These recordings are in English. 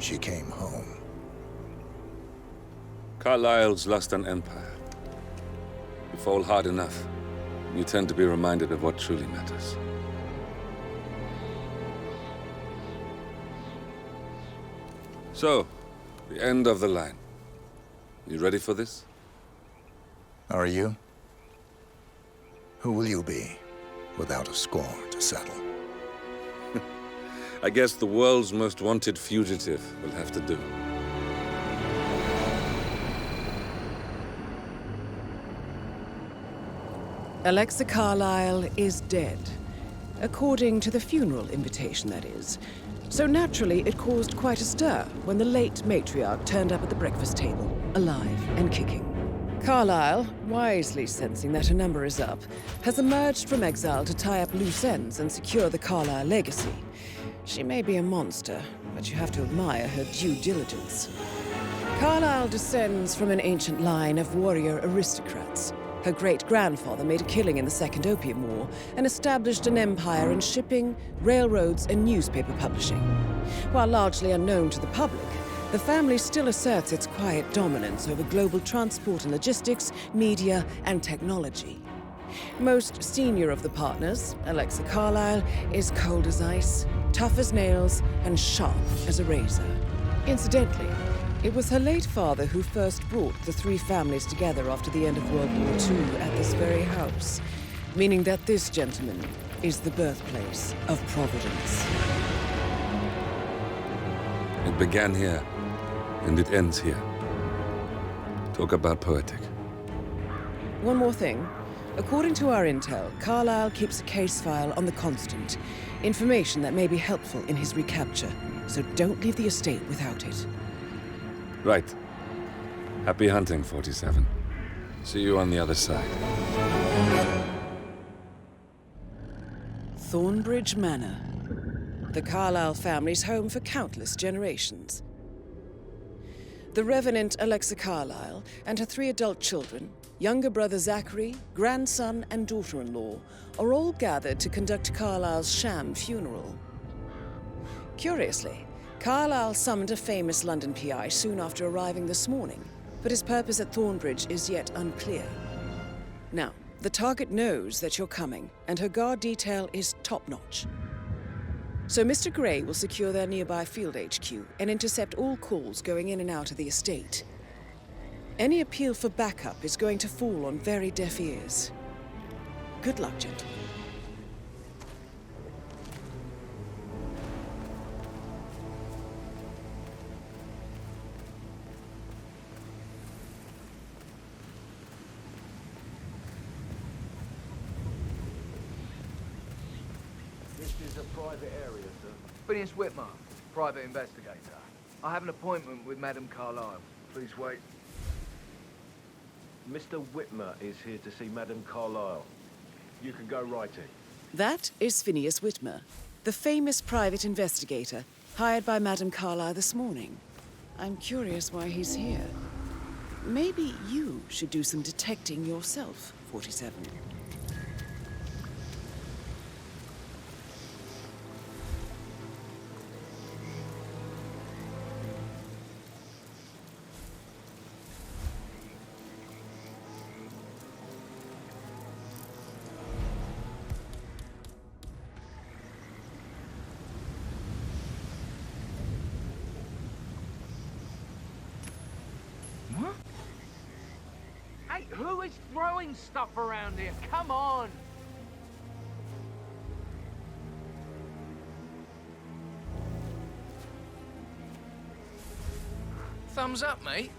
she came home. Carlyle's lost an empire. You fall hard enough, you tend to be reminded of what truly matters. So, the end of the line. You ready for this? Are you? Who will you be, without a score to settle? I guess the world's most wanted fugitive will have to do. Alexa Carlyle is dead. According to the funeral invitation, that is. So naturally, it caused quite a stir when the late matriarch turned up at the breakfast table, alive and kicking. Carlyle, wisely sensing that her number is up, has emerged from exile to tie up loose ends and secure the Carlyle legacy. She may be a monster, but you have to admire her due diligence. Carlyle descends from an ancient line of warrior aristocrats. Her great-grandfather made a killing in the Second Opium War and established an empire in shipping, railroads, and newspaper publishing. While largely unknown to the public, the family still asserts its quiet dominance over global transport and logistics, media, and technology. Most senior of the partners, Alexa Carlyle, is cold as ice, tough as nails, and sharp as a razor. Incidentally, it was her late father who first brought the three families together after the end of World War II at this very house, meaning that this gentleman is the birthplace of Providence. It began here, and it ends here. Talk about poetic. One more thing. According to our intel, Carlyle keeps a case file on the Constant, information that may be helpful in his recapture, so don't leave the estate without it. Right. Happy hunting, 47. See you on the other side. Thornbridge Manor. The Carlyle family's home for countless generations. The Revenant Alexa Carlyle and her 3 adult children, younger brother Zachary, grandson, and daughter-in-law, are all gathered to conduct Carlyle's sham funeral. Curiously, Carlyle summoned a famous London PI soon after arriving this morning, but his purpose at Thornbridge is yet unclear. Now, the target knows that you're coming, and her guard detail is top-notch. So Mr. Gray will secure their nearby field HQ and intercept all calls going in and out of the estate. Any appeal for backup is going to fall on very deaf ears. Good luck, gentlemen. Private area, sir. Phineas Whitmer, private investigator. I have an appointment with Madame Carlyle. Please wait. Mr. Whitmer is here to see Madame Carlyle. You can go right in. That is Phineas Whitmer, the famous private investigator hired by Madame Carlyle this morning. I'm curious why he's here. Maybe you should do some detecting yourself, 47. Hey, who is throwing stuff around here? Come on! Thumbs up, mate.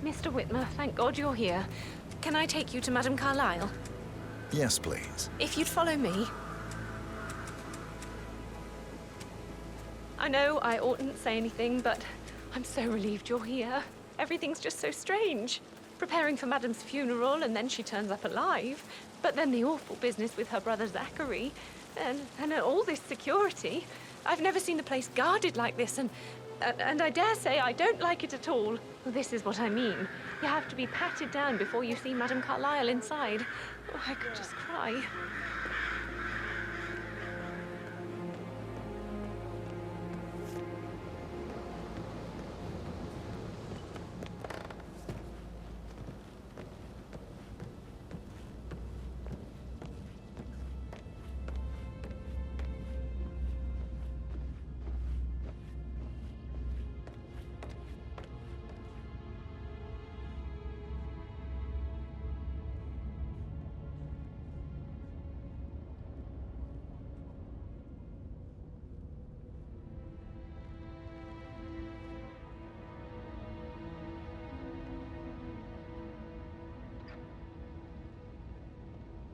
Mr. Whitmer, thank God you're here. Can I take you to Madame Carlyle? Yes, please. If you'd follow me. I know I oughtn't say anything, but I'm so relieved you're here. Everything's just so strange. Preparing for Madam's funeral, and then she turns up alive. But then the awful business with her brother Zachary, and all this security. I've never seen the place guarded like this, and I dare say I don't like it at all. This is what I mean. You have to be patted down before you see Madame Carlyle inside. Oh, I could just cry.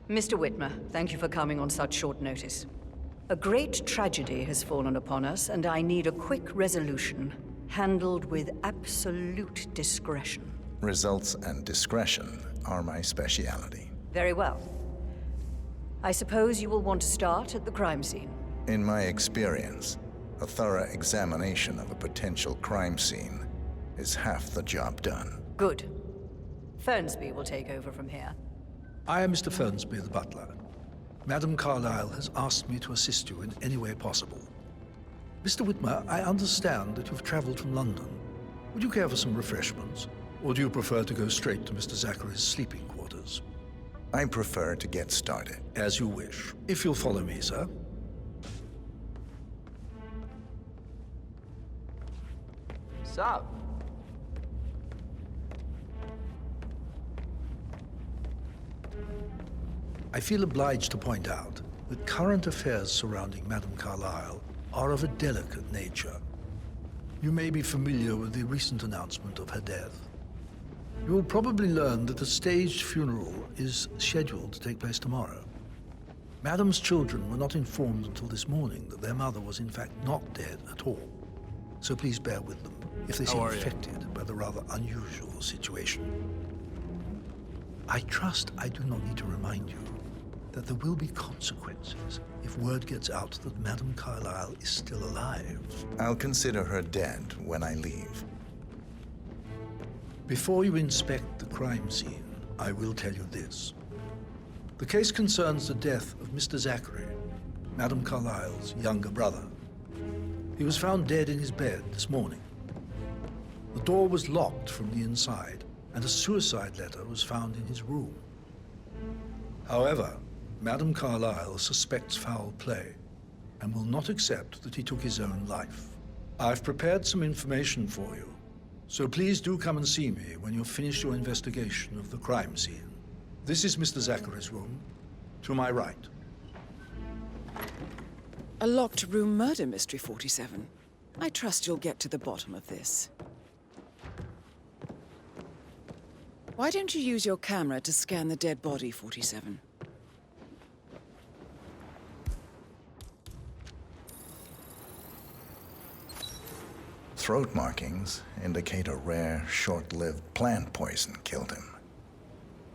Mr. Whitmer, thank you for coming on such short notice. A great tragedy has fallen upon us, and I need a quick resolution, handled with absolute discretion. Results and discretion are my speciality. Very well. I suppose you will want to start at the crime scene. In my experience, a thorough examination of a potential crime scene is half the job done. Good. Fernsby will take over from here. I am Mr. Fernsby, the butler. Madame Carlyle has asked me to assist you in any way possible. Mr. Whitmer, I understand that you've traveled from London. Would you care for some refreshments? Or do you prefer to go straight to Mr. Zachary's sleeping quarters? I prefer to get started. As you wish. If you'll follow me, sir. So, I feel obliged to point out that current affairs surrounding Madame Carlyle are of a delicate nature. You may be familiar with the recent announcement of her death. You will probably learn that a staged funeral is scheduled to take place tomorrow. Madame's children were not informed until this morning that their mother was in fact not dead at all. So please bear with them if they seem affected by the rather unusual situation. I trust I do not need to remind you that there will be consequences if word gets out that Madame Carlyle is still alive. I'll consider her dead when I leave. Before you inspect the crime scene, I will tell you this. The case concerns the death of Mr. Zachary, Madame Carlyle's younger brother. He was found dead in his bed this morning. The door was locked from the inside, and a suicide letter was found in his room. However, Madame Carlyle suspects foul play and will not accept that he took his own life. I've prepared some information for you, so please do come and see me when you've finished your investigation of the crime scene. This is Mr. Zachary's room, to my right. A locked room murder mystery, 47. I trust you'll get to the bottom of this. Why don't you use your camera to scan the dead body, 47? Throat markings indicate a rare, short-lived plant poison killed him.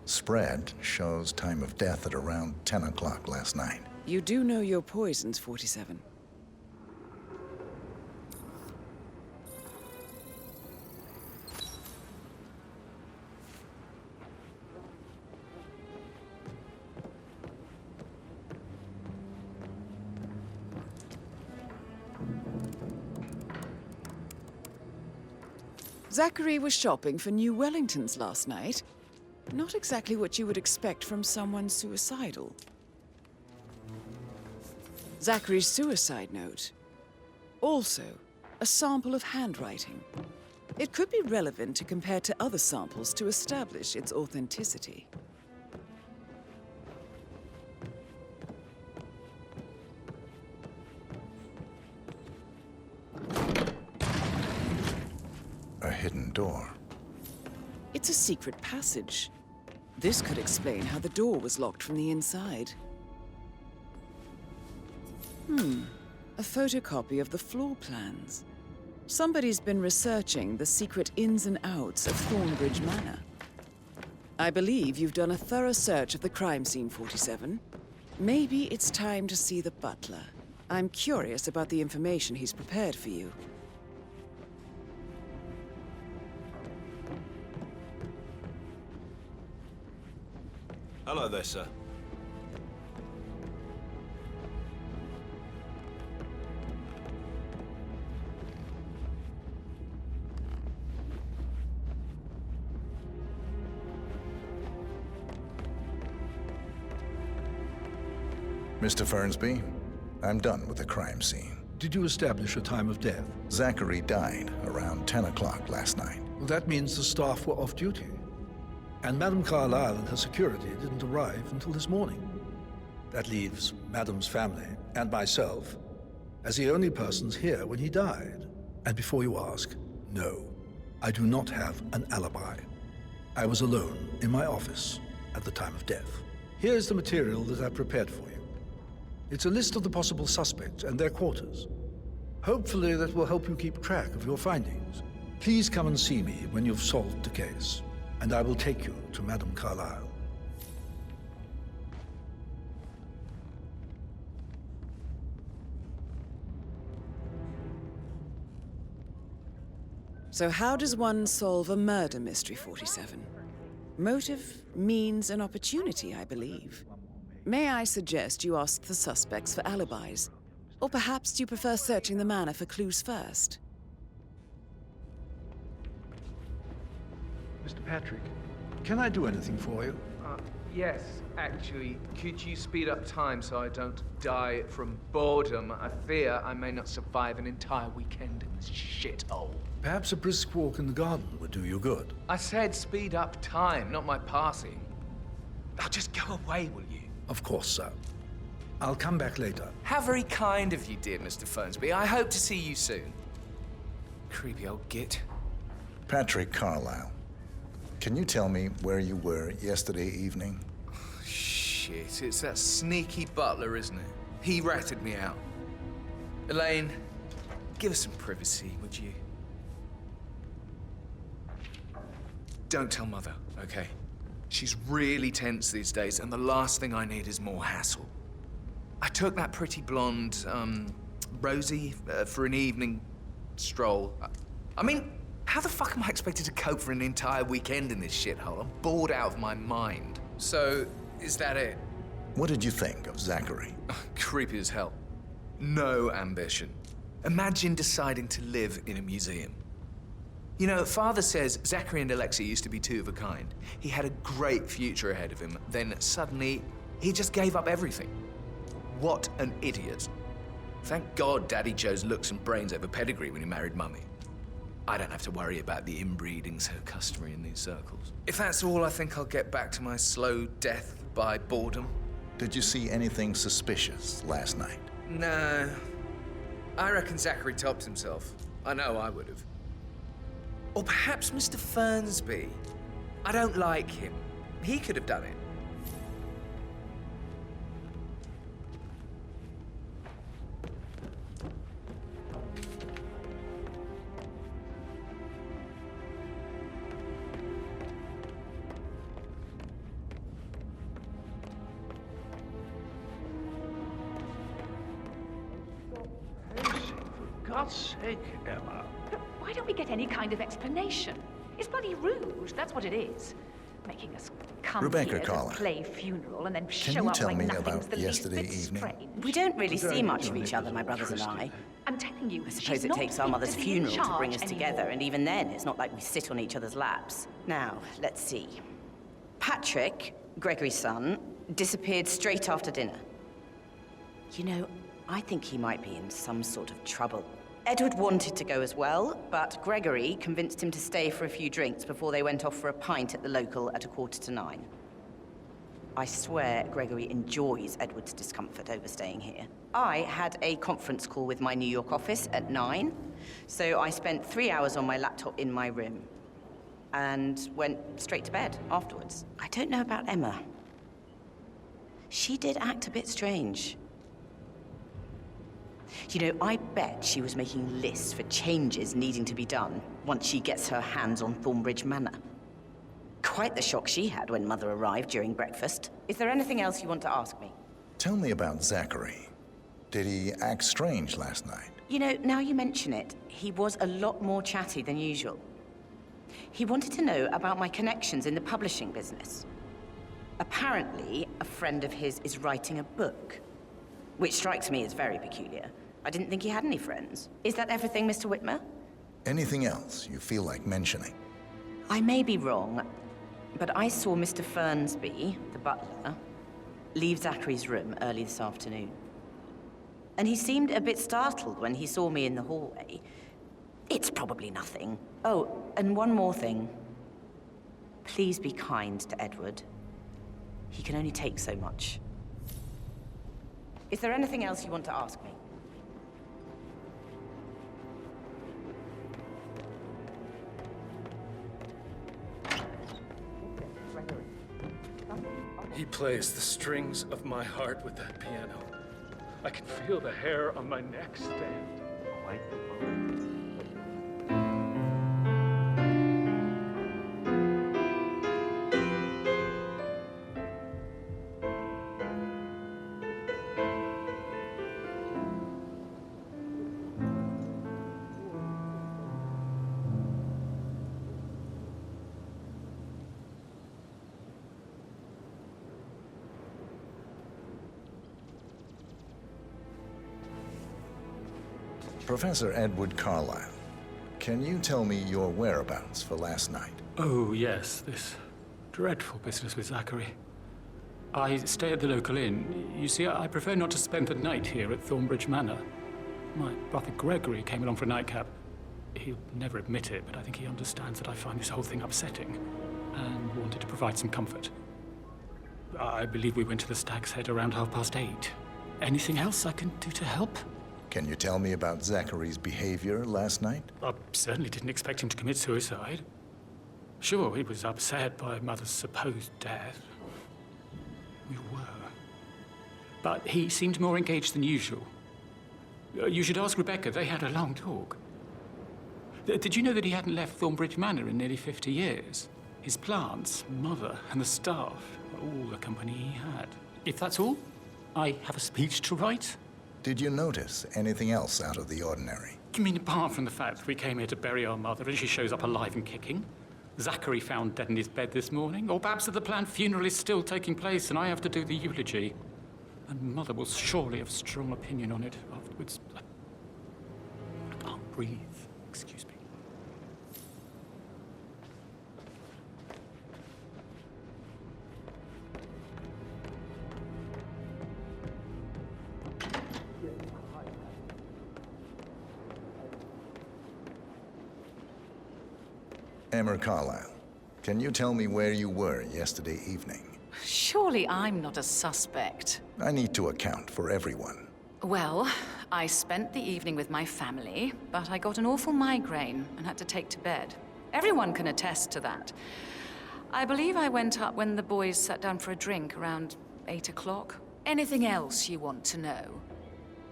Spread shows time of death at around 10 o'clock last night. You do know your poisons, 47. Zachary was shopping for new Wellingtons last night. Not exactly what you would expect from someone suicidal. Zachary's suicide note. Also, a sample of handwriting. It could be relevant to compare to other samples to establish its authenticity. A hidden door. It's a secret passage. This could explain how the door was locked from the inside. A photocopy of the floor plans. Somebody's been researching the secret ins and outs of Thornbridge Manor. I believe you've done a thorough search of the crime scene, 47. Maybe it's time to see the butler. I'm curious about the information he's prepared for you. Hello there, sir. Mr. Fernsby, I'm done with the crime scene. Did you establish a time of death? Zachary died around 10 o'clock last night. Well, that means the staff were off duty. And Madame Carlyle and her security didn't arrive until this morning. That leaves Madame's family and myself as the only persons here when he died. And before you ask, no, I do not have an alibi. I was alone in my office at the time of death. Here's the material that I prepared for you. It's a list of the possible suspects and their quarters. Hopefully that will help you keep track of your findings. Please come and see me when you've solved the case, and I will take you to Madame Carlyle. So how does one solve a murder mystery, 47? Motive, means, and opportunity, I believe. May I suggest you ask the suspects for alibis? Or perhaps do you prefer searching the manor for clues first? Mr. Patrick, can I do anything for you? Yes, actually. Could you speed up time so I don't die from boredom? I fear I may not survive an entire weekend in this shithole. Perhaps a brisk walk in the garden would do you good. I said speed up time, not my passing. Now just go away, will you? Of course, sir. I'll come back later. How very kind of you, dear Mr. Fernsby. I hope to see you soon. Creepy old git. Patrick Carlyle, can you tell me where you were yesterday evening? Shit, it's that sneaky butler, isn't it? He ratted me out. Elaine, give us some privacy, would you? Don't tell Mother, okay? She's really tense these days, and the last thing I need is more hassle. I took that pretty blonde, Rosie, for an evening stroll. I mean, how the fuck am I expected to cope for an entire weekend in this shithole? I'm bored out of my mind. So, is that it? What did you think of Zachary? Creepy as hell. No ambition. Imagine deciding to live in a museum. You know, Father says Zachary and Alexia used to be two of a kind. He had a great future ahead of him. Then suddenly, he just gave up everything. What an idiot. Thank God Daddy chose looks and brains over pedigree when he married Mummy. I don't have to worry about the inbreeding so customary in these circles. If that's all, I think I'll get back to my slow death by boredom. Did you see anything suspicious last night? No. I reckon Zachary topped himself. I know I would have. Or perhaps Mr. Fernsby. I don't like him. He could have done it. For God's sake, Emma. But why don't we get any kind of explanation? It's bloody rude, that's what it is. Making us come Rebecca here to Carlyle, play funeral and then can show you up tell like me nothing's about the least yesterday bit evening? strange. We don't really see much of each other, my brothers and I. I'm telling you, I suppose she's it not takes our fit mother's to be in funeral to bring charge us together, anymore. and even then, it's not like we sit on each other's laps. Now, let's see. Patrick, Gregory's son, disappeared straight after dinner. You know, I think he might be in some sort of trouble. Edward wanted to go as well, but Gregory convinced him to stay for a few drinks before they went off for a pint at the local at 9:15. I swear Gregory enjoys Edward's discomfort over staying here. I had a conference call with my New York office at 9, so I spent 3 hours on my laptop in my room and went straight to bed afterwards. I don't know about Emma. She did act a bit strange. You know, I bet she was making lists for changes needing to be done once she gets her hands on Thornbridge Manor. Quite the shock she had when Mother arrived during breakfast. Is there anything else you want to ask me? Tell me about Zachary. Did he act strange last night? You know, now you mention it, he was a lot more chatty than usual. He wanted to know about my connections in the publishing business. Apparently, a friend of his is writing a book, which strikes me as very peculiar. I didn't think he had any friends. Is that everything, Mr. Whitmer? Anything else you feel like mentioning? I may be wrong, but I saw Mr. Fernsby, the butler, leave Zachary's room early this afternoon. And he seemed a bit startled when he saw me in the hallway. It's probably nothing. Oh, and one more thing. Please be kind to Edward. He can only take so much. Is there anything else you want to ask me? He plays the strings of my heart with that piano. I can feel the hair on my neck stand. Professor Edward Carlyle, can you tell me your whereabouts for last night? Oh, yes, this dreadful business with Zachary. I stay at the local inn. You see, I prefer not to spend the night here at Thornbridge Manor. My brother Gregory came along for a nightcap. He'll never admit it, but I think he understands that I find this whole thing upsetting and wanted to provide some comfort. I believe we went to the Stag's Head around 8:30. Anything else I can do to help? Can you tell me about Zachary's behavior last night? I certainly didn't expect him to commit suicide. Sure, he was upset by Mother's supposed death. We were. But he seemed more engaged than usual. You should ask Rebecca. They had a long talk. Did you know that he hadn't left Thornbridge Manor in nearly 50 years? His plants, Mother, and the staff, all the company he had. If that's all, I have a speech to write. Did you notice anything else out of the ordinary? You mean apart from the fact that we came here to bury our mother and she shows up alive and kicking? Zachary found dead in his bed this morning? Or perhaps that the planned funeral is still taking place and I have to do the eulogy? And Mother will surely have strong opinion on it afterwards. I can't breathe. Excuse me. Emma Carlyle, can you tell me where you were yesterday evening? Surely I'm not a suspect. I need to account for everyone. Well, I spent the evening with my family, but I got an awful migraine and had to take to bed. Everyone can attest to that. I believe I went up when the boys sat down for a drink around 8 o'clock. Anything else you want to know?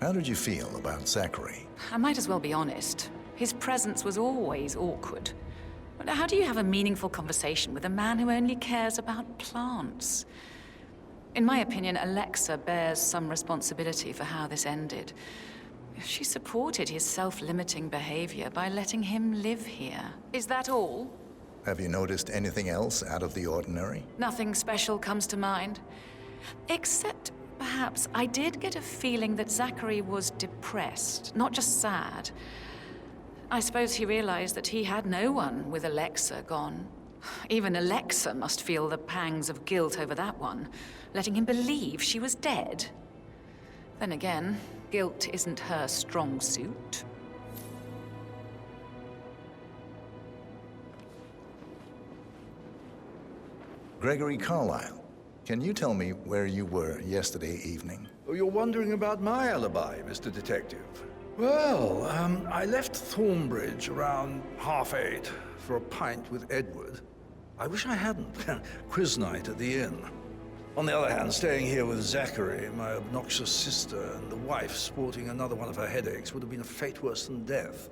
How did you feel about Zachary? I might as well be honest. His presence was always awkward. But how do you have a meaningful conversation with a man who only cares about plants? In my opinion, Alexa bears some responsibility for how this ended. She supported his self-limiting behavior by letting him live here. Is that all? Have you noticed anything else out of the ordinary? Nothing special comes to mind. Except, perhaps, I did get a feeling that Zachary was depressed, not just sad. I suppose he realized that he had no one with Alexa gone. Even Alexa must feel the pangs of guilt over that one, letting him believe she was dead. Then again, guilt isn't her strong suit. Gregory Carlyle, can you tell me where you were yesterday evening? Oh, you're wondering about my alibi, Mr. Detective. Well, I left Thornbridge around 8:30 for a pint with Edward. I wish I hadn't. Quiz night at the inn. On the other hand, staying here with Zachary, my obnoxious sister, and the wife sporting another one of her headaches would have been a fate worse than death.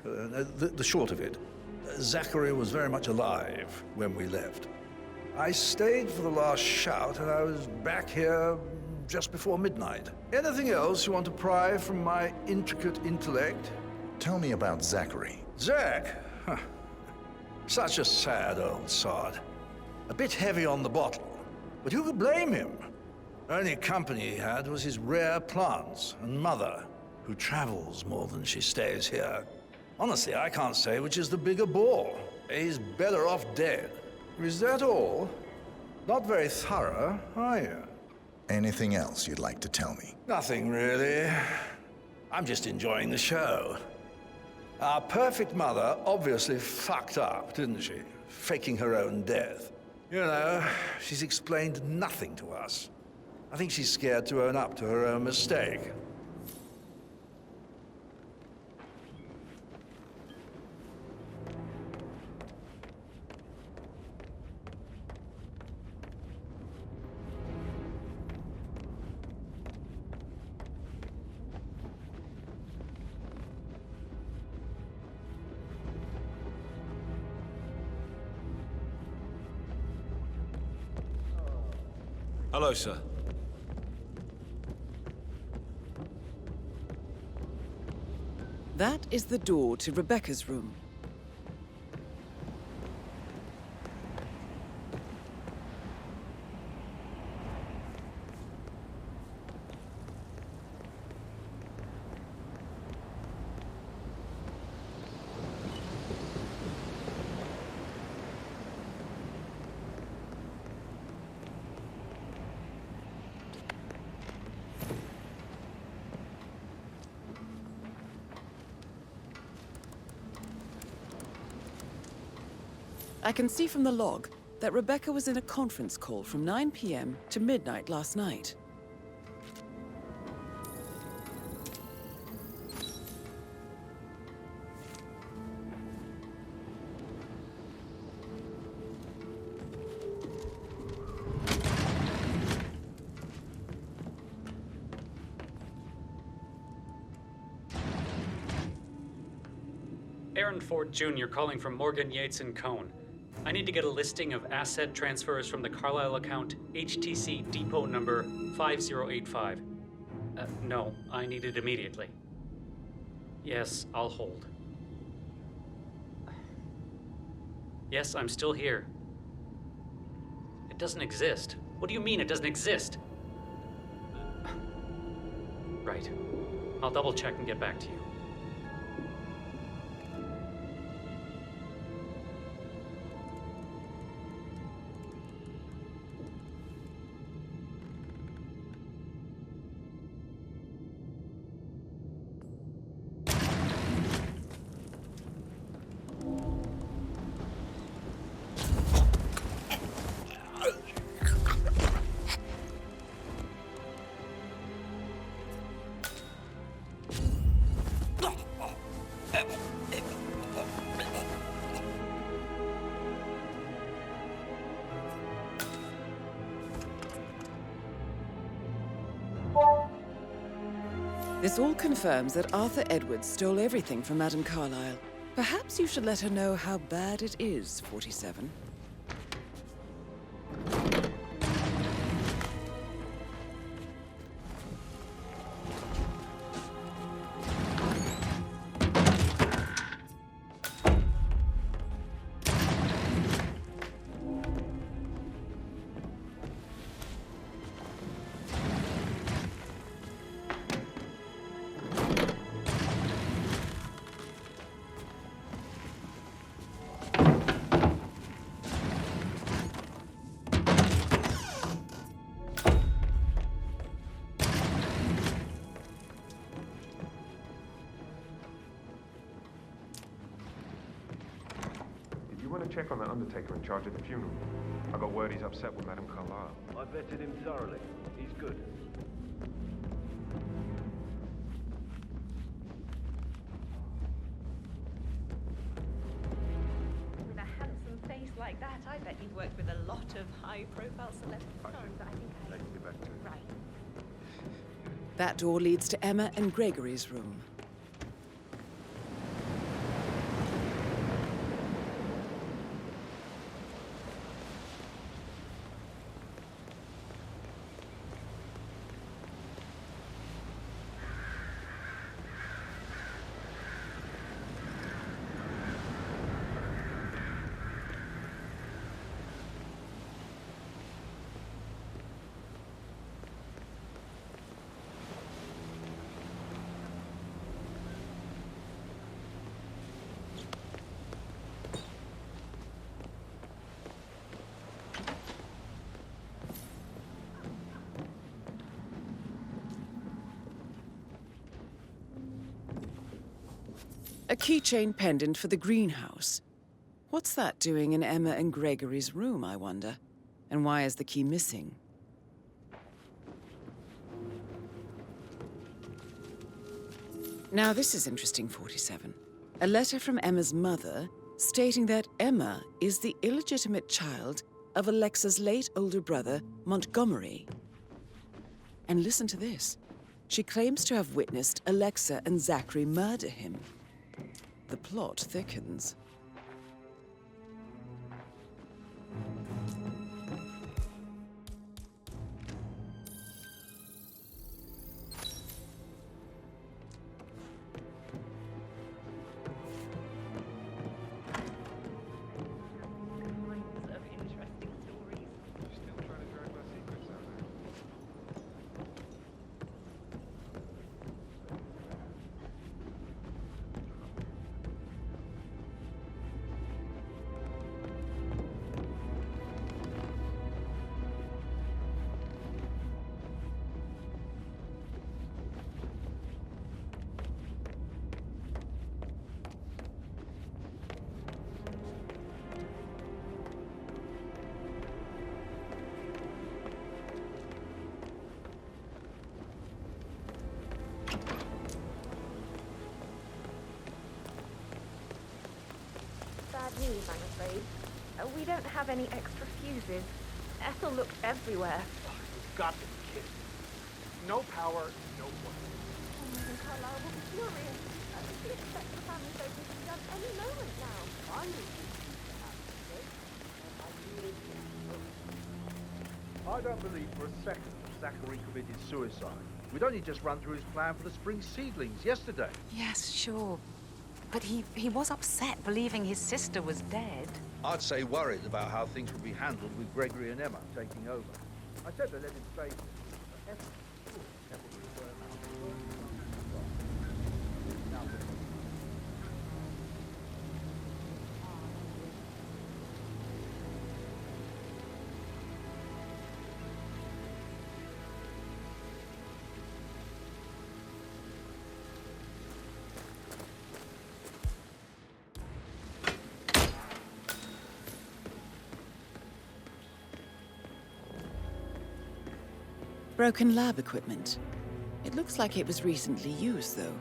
The short of it, Zachary was very much alive when we left. I stayed for the last shout, and I was back here just before midnight. Anything else you want to pry from my intricate intellect? Tell me about Zachary. Zach? Huh. Such a sad old sod. A bit heavy on the bottle, but who could blame him? Only company he had was his rare plants and mother, who travels more than she stays here. Honestly, I can't say which is the bigger bore. He's better off dead. Is that all? Not very thorough, are you? Anything else you'd like to tell me? Nothing, really. I'm just enjoying the show. Our perfect mother obviously fucked up, didn't she? Faking her own death. You know, she's explained nothing to us. I think she's scared to own up to her own mistake. Hello, sir. That is the door to Rebecca's room. I can see from the log that Rebecca was in a conference call from 9 p.m. to midnight last night. Aaron Ford Jr. calling from Morgan, Yates & Cohn. I need to get a listing of asset transfers from the Carlisle account HTC depot number 5085. No, I need it immediately. Yes, I'll hold. Yes, I'm still here. It doesn't exist. What do you mean it doesn't exist? Right. I'll double check and get back to you. This all confirms that Arthur Edwards stole everything from Madame Carlisle. Perhaps you should let her know how bad it is, 47. You want to check on the undertaker in charge of the funeral? I got word he's upset with Madame Carlisle. I vetted him thoroughly. He's good. With a handsome face like like that, I bet you've worked with a lot of high-profile celebrities. Let's get back to it. Right. That door leads to Emma and Gregory's room. A keychain pendant for the greenhouse. What's that doing in Emma and Gregory's room, I wonder? And why is the key missing? Now this is interesting, 47. A letter from Emma's mother stating that Emma is the illegitimate child of Alexa's late older brother, Montgomery. And listen to this. She claims to have witnessed Alexa and Zachary murder him. The plot thickens. Bad news, I'm afraid. We don't have any extra fuses. Ethel looked everywhere. You've got to be kidding me. No power, no work. Madam Carlyle will be furious. She expects the family focus to be done any moment now. I don't believe for a second that Zachary committed suicide. We'd only just run through his plan for the spring seedlings yesterday. Yes, sure. But he was upset believing his sister was dead. I'd say worried about how things would be handled with Gregory and Emma taking over. I said to let him stay. Broken lab equipment. It looks like it was recently used, though.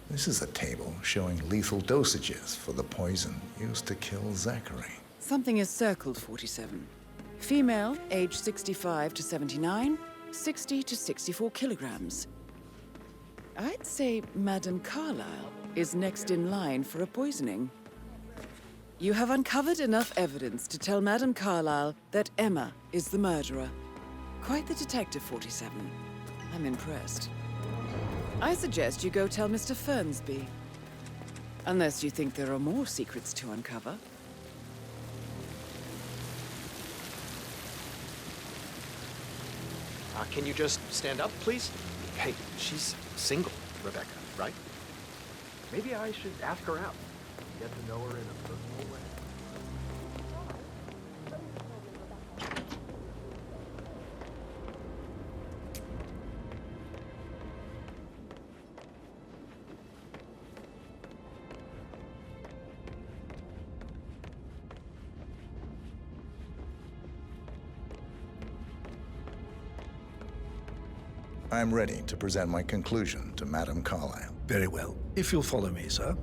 This is a table showing lethal dosages for the poison used to kill Zachary. Something is circled, 47. Female, age 65 to 79, 60 to 64 kilograms. I'd say Madame Carlyle is next in line for a poisoning. You have uncovered enough evidence to tell Madame Carlyle that Emma is the murderer. Quite the detective, 47. I'm impressed. I suggest you go tell Mr. Fernsby. Unless you think there are more secrets to uncover. Can you just stand up, please? Hey, she's single, Rebecca, right? Maybe I should ask her out. Get to know her in a personal way. I'm ready to present my conclusion to Madame Carlyle. Very well. If you'll follow me, sir.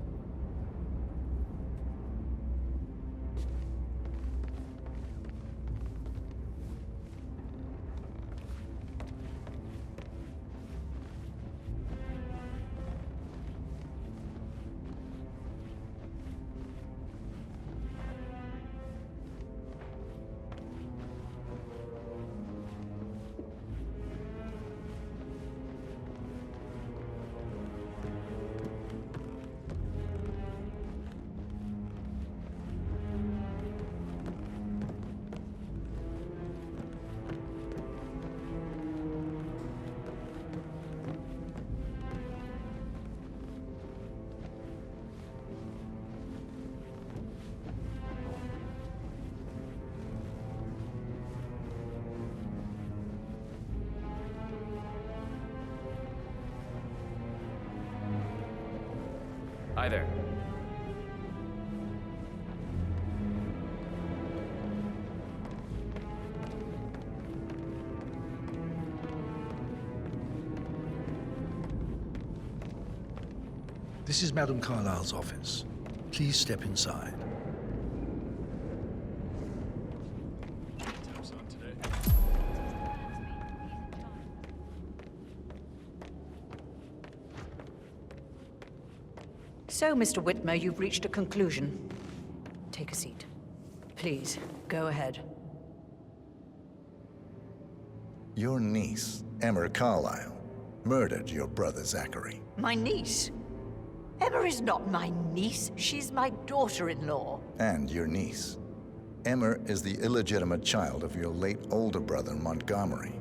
Hi there. This is Madame Carlyle's office. Please step inside. So, Mr. Whitmer, you've reached a conclusion. Take a seat. Please, go ahead. Your niece, Emma Carlyle, murdered your brother Zachary. My niece? Emma is not my niece. She's my daughter-in-law. And your niece. Emma is the illegitimate child of your late older brother Montgomery,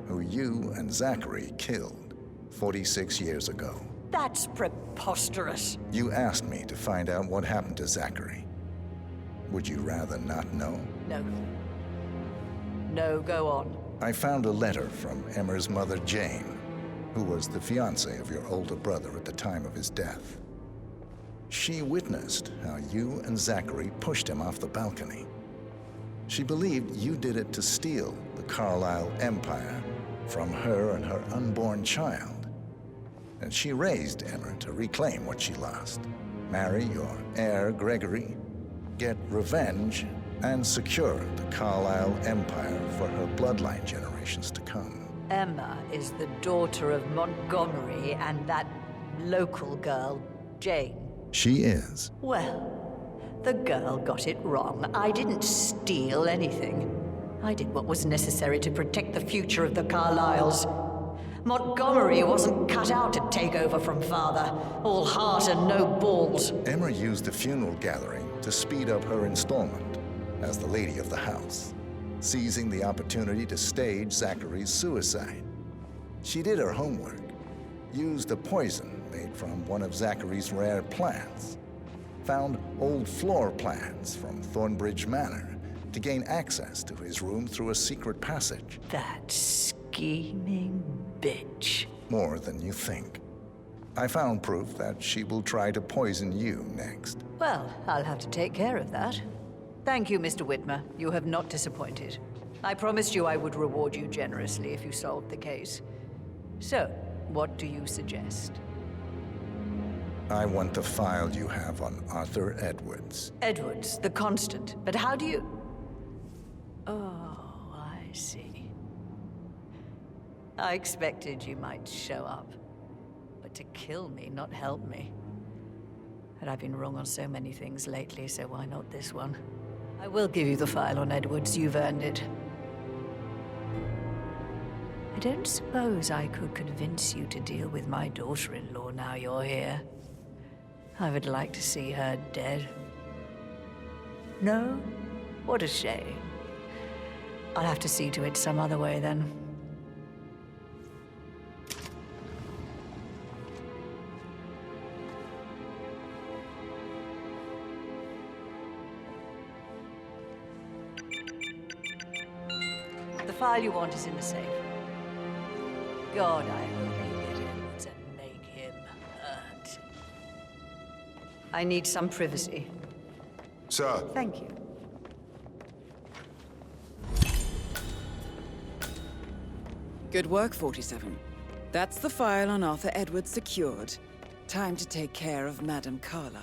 who you and Zachary killed 46 years ago. That's preposterous. You asked me to find out what happened to Zachary. Would you rather not know? No. No, go on. I found a letter from Emma's mother, Jane, who was the fiancée of your older brother at the time of his death. She witnessed how you and Zachary pushed him off the balcony. She believed you did it to steal the Carlyle empire from her and her unborn child. And she raised Emma to reclaim what she lost. Marry your heir, Gregory, get revenge, and secure the Carlyle empire for her bloodline generations to come. Emma is the daughter of Montgomery and that local girl, Jane. She is. Well, the girl got it wrong. I didn't steal anything. I did what was necessary to protect the future of the Carlyles. Montgomery wasn't cut out to take over from father. All heart and no balls. Emma used the funeral gathering to speed up her installment as the lady of the house, seizing the opportunity to stage Zachary's suicide. She did her homework, used a poison made from one of Zachary's rare plants, found old floor plans from Thornbridge Manor to gain access to his room through a secret passage. That scheming bitch. More than you think. I found proof that she will try to poison you next. Well, I'll have to take care of that. Thank you, Mr. Whitmer. You have not disappointed. I promised you I would reward you generously if you solved the case. So, what do you suggest? I want the file you have on Arthur Edwards. Edwards, the constant. But how do you... Oh, I see. I expected you might show up. But to kill me, not help me. But I've been wrong on so many things lately, so why not this one? I will give you the file on Edwards. You've earned it. I don't suppose I could convince you to deal with my daughter-in-law now you're here. I would like to see her dead. No? What a shame. I'll have to see to it some other way then. The file you want is in the safe. God, I hope you get Edwards and make him hurt. I need some privacy. Sir. Thank you. Good work, 47. That's the file on Arthur Edwards secured. Time to take care of Madame Carlyle.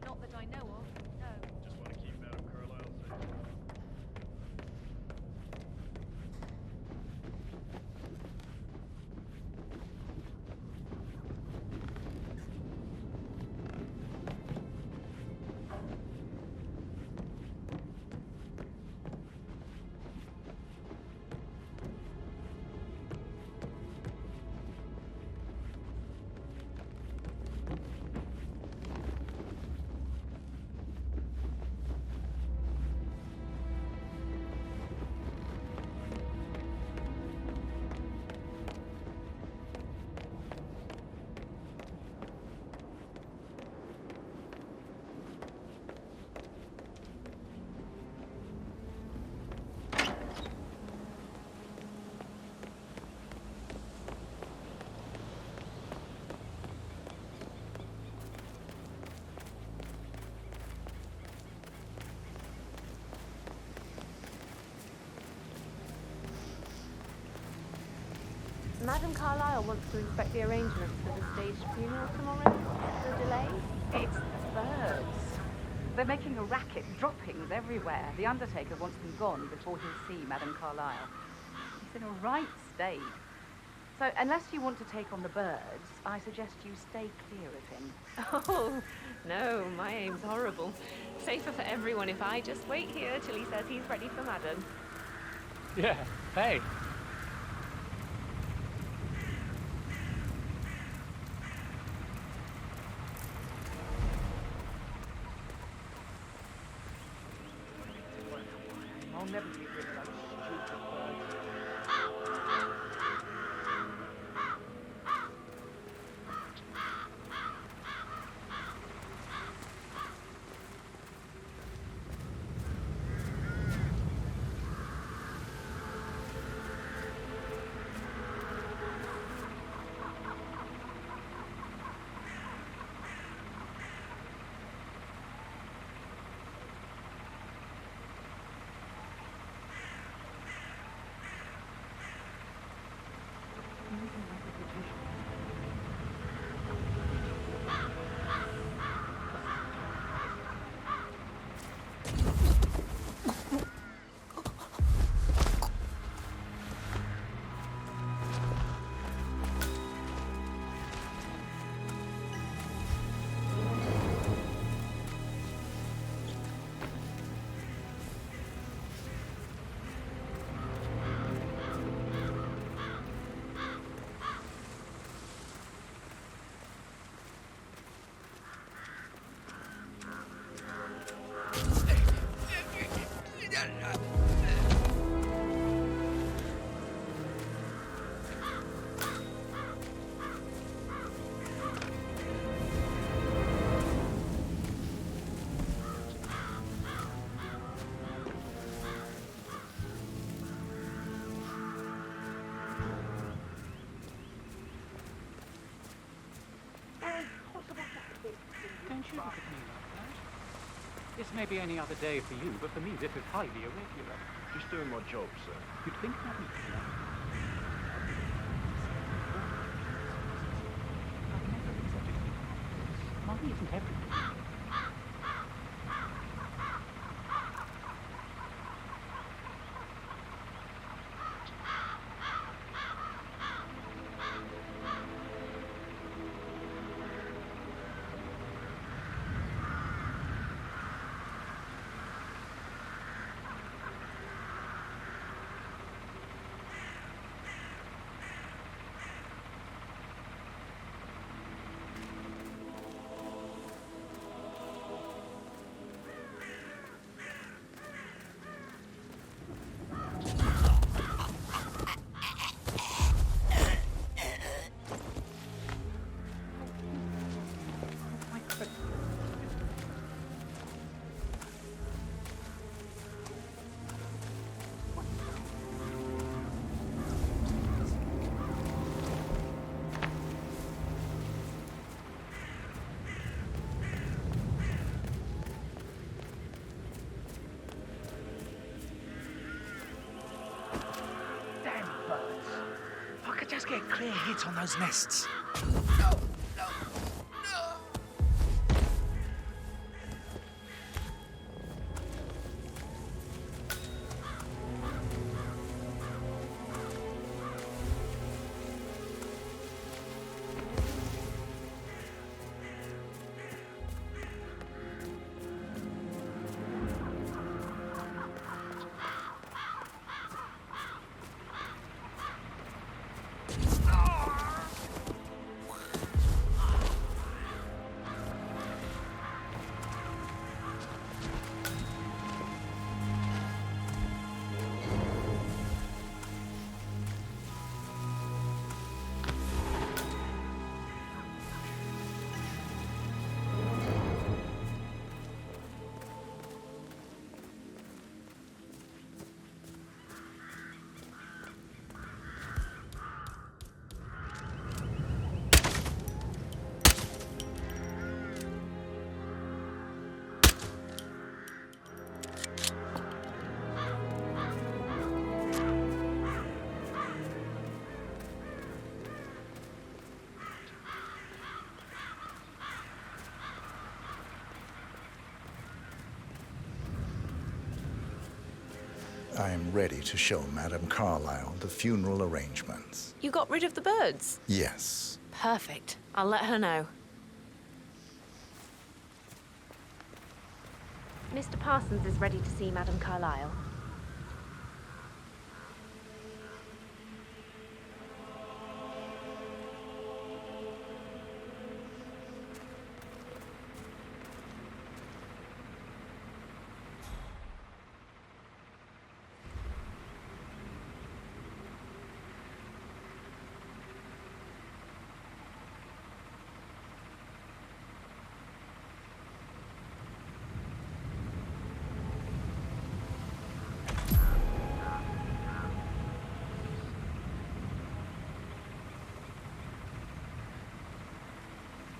Not that I know of, no. Just want to keep Madame Carlyle safe. Madame Carlyle wants to inspect the arrangements for the staged funeral tomorrow. The delay? It's the birds. They're making a racket, droppings everywhere. The Undertaker wants them gone before he'll see Madame Carlyle. He's in a right state. So, unless you want to take on the birds, I suggest you stay clear of him. Oh, no, my aim's horrible. Safer for everyone if I just wait here till he says he's ready for Madame. Yeah, hey. I'll never get rid of those stupid birds. Don't you look at me like that. This may be any other day for you, but for me this is highly irregular. Just doing my job, sir. You'd think that would be like. I've never been such a kid. Money isn't everything. clear hit on those nests. I am ready to show Madame Carlyle the funeral arrangements. You got rid of the birds? Yes. Perfect. I'll let her know. Mr. Parsons is ready to see Madame Carlyle.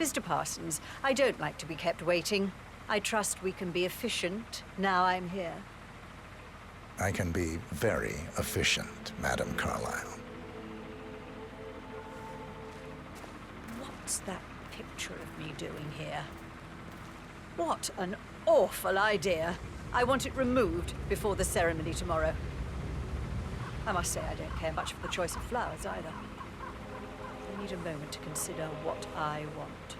Mr. Parsons, I don't like to be kept waiting. I trust we can be efficient now I'm here. I can be very efficient, Madame Carlyle. What's that picture of me doing here? What an awful idea. I want it removed before the ceremony tomorrow. I must say I don't care much for the choice of flowers either. I need a moment to consider what I want.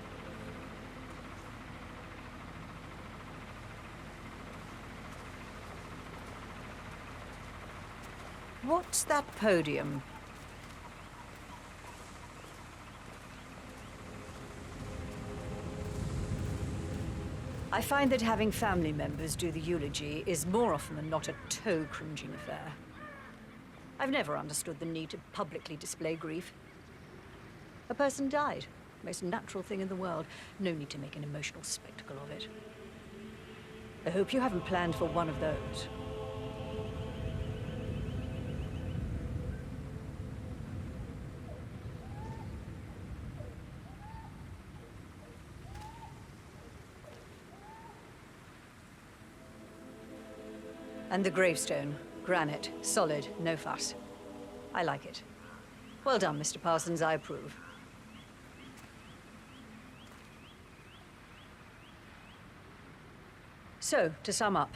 What's that podium? I find that having family members do the eulogy is more often than not a toe-cringing affair. I've never understood the need to publicly display grief. A person died. Most natural thing in the world. No need to make an emotional spectacle of it. I hope you haven't planned for one of those. And the gravestone. Granite. Solid. No fuss. I like it. Well done, Mr. Parsons. I approve. So, to sum up,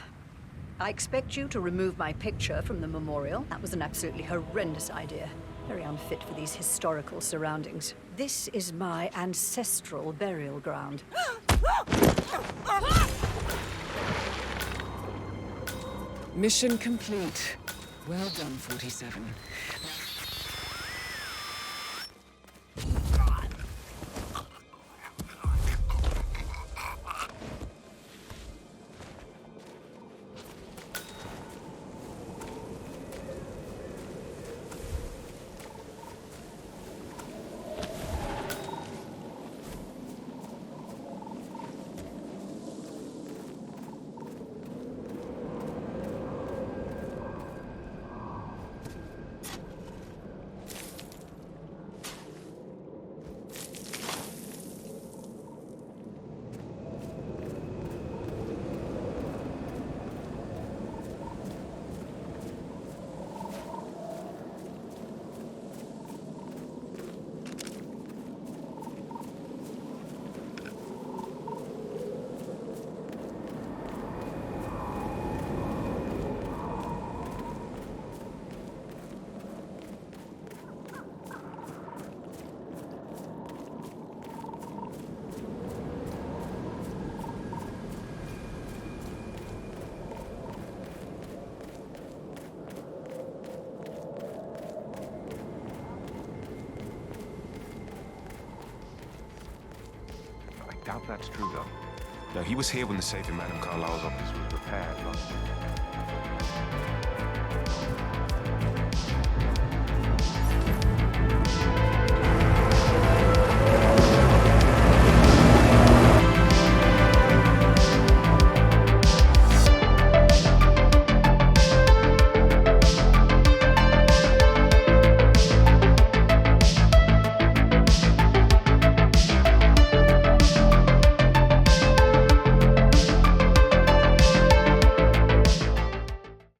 I expect you to remove my picture from the memorial. That was an absolutely horrendous idea. Very unfit for these historical surroundings. This is my ancestral burial ground. Mission complete. Well done, 47. Doubt that's true, though. No, he was here when the safe in Madame Carlisle's office was repaired last week.